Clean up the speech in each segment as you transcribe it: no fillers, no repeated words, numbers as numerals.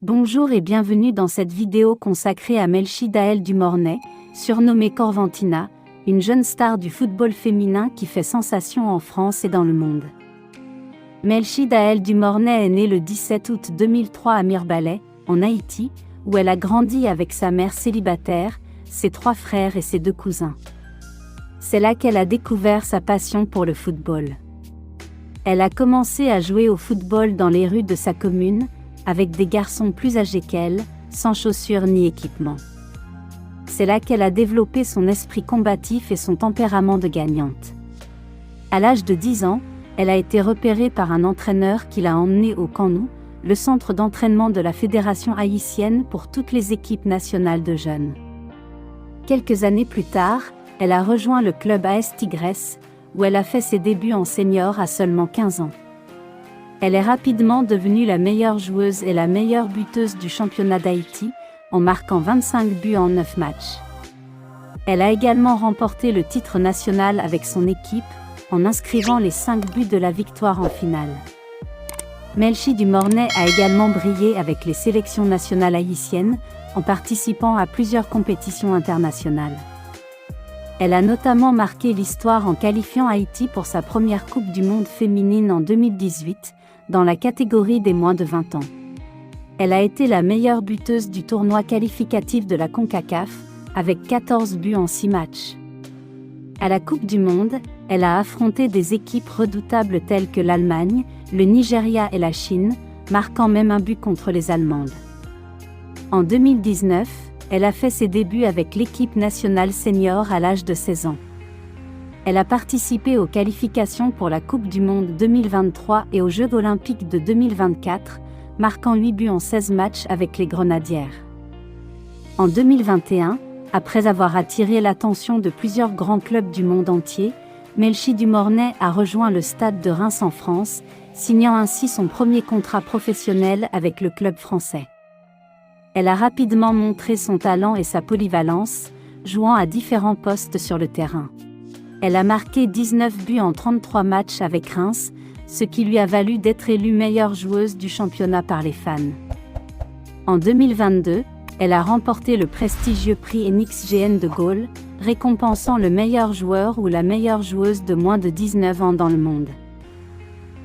Bonjour et bienvenue dans cette vidéo consacrée à Melchida El du Mornay, surnommée Corventina, une jeune star du football féminin qui fait sensation en France et dans le monde. Melchida El du Mornay est née le 17 août 2003 à Mirebalais, en Haïti, où elle a grandi avec sa mère célibataire, ses 3 frères et ses 2 cousins. C'est là qu'elle a découvert sa passion pour le football. Elle a commencé à jouer au football dans les rues de sa commune, avec des garçons plus âgés qu'elle, sans chaussures ni équipement. C'est là qu'elle a développé son esprit combatif et son tempérament de gagnante. À l'âge de 10 ans, elle a été repérée par un entraîneur qui l'a emmenée au Camp-Nou, le centre d'entraînement de la Fédération haïtienne pour toutes les équipes nationales de jeunes. Quelques années plus tard, elle a rejoint le club AS Tigres, où elle a fait ses débuts en senior à seulement 15 ans. Elle est rapidement devenue la meilleure joueuse et la meilleure buteuse du championnat d'Haïti, en marquant 25 buts en 9 matchs. Elle a également remporté le titre national avec son équipe, en inscrivant les 5 buts de la victoire en finale. Melchi du Mornay a également brillé avec les sélections nationales haïtiennes, en participant à plusieurs compétitions internationales. Elle a notamment marqué l'histoire en qualifiant Haïti pour sa première Coupe du Monde féminine en 2018, dans la catégorie des moins de 20 ans. Elle a été la meilleure buteuse du tournoi qualificatif de la CONCACAF, avec 14 buts en 6 matchs. À la Coupe du Monde, elle a affronté des équipes redoutables telles que l'Allemagne, le Nigeria et la Chine, marquant même un but contre les Allemandes. En 2019, elle a fait ses débuts avec l'équipe nationale senior à l'âge de 16 ans. Elle a participé aux qualifications pour la Coupe du Monde 2023 et aux Jeux Olympiques de 2024, marquant 8 buts en 16 matchs avec les Grenadières. En 2021, après avoir attiré l'attention de plusieurs grands clubs du monde entier, Melchi du Mornay a rejoint le Stade de Reims en France, signant ainsi son premier contrat professionnel avec le club français. Elle a rapidement montré son talent et sa polyvalence, jouant à différents postes sur le terrain. Elle a marqué 19 buts en 33 matchs avec Reims, ce qui lui a valu d'être élue meilleure joueuse du championnat par les fans. En 2022, elle a remporté le prestigieux prix NXGN de Gaulle, récompensant le meilleur joueur ou la meilleure joueuse de moins de 19 ans dans le monde.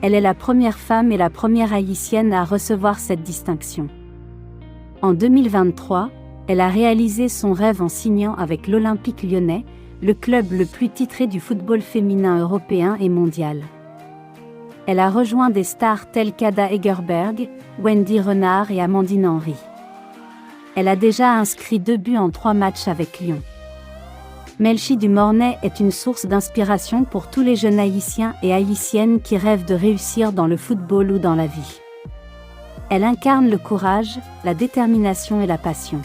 Elle est la première femme et la première haïtienne à recevoir cette distinction. En 2023, elle a réalisé son rêve en signant avec l'Olympique lyonnais, le club le plus titré du football féminin européen et mondial. Elle a rejoint des stars telles qu'Ada Hegerberg, Wendy Renard et Amandine Henry. Elle a déjà inscrit 2 buts en 3 matchs avec Lyon. Melchi du Mornay est une source d'inspiration pour tous les jeunes haïtiens et haïtiennes qui rêvent de réussir dans le football ou dans la vie. Elle incarne le courage, la détermination et la passion.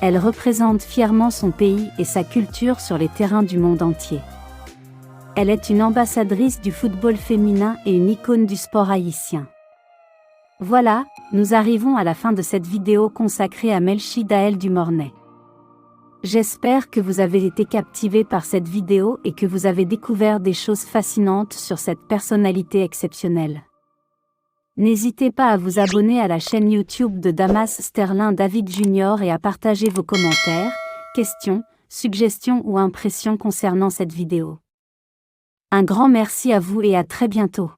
Elle représente fièrement son pays et sa culture sur les terrains du monde entier. Elle est une ambassadrice du football féminin et une icône du sport haïtien. Voilà, nous arrivons à la fin de cette vidéo consacrée à Melchida El du Mornay. J'espère que vous avez été captivés par cette vidéo et que vous avez découvert des choses fascinantes sur cette personnalité exceptionnelle. N'hésitez pas à vous abonner à la chaîne YouTube de Damas Sterling David Jr. et à partager vos commentaires, questions, suggestions ou impressions concernant cette vidéo. Un grand merci à vous et à très bientôt.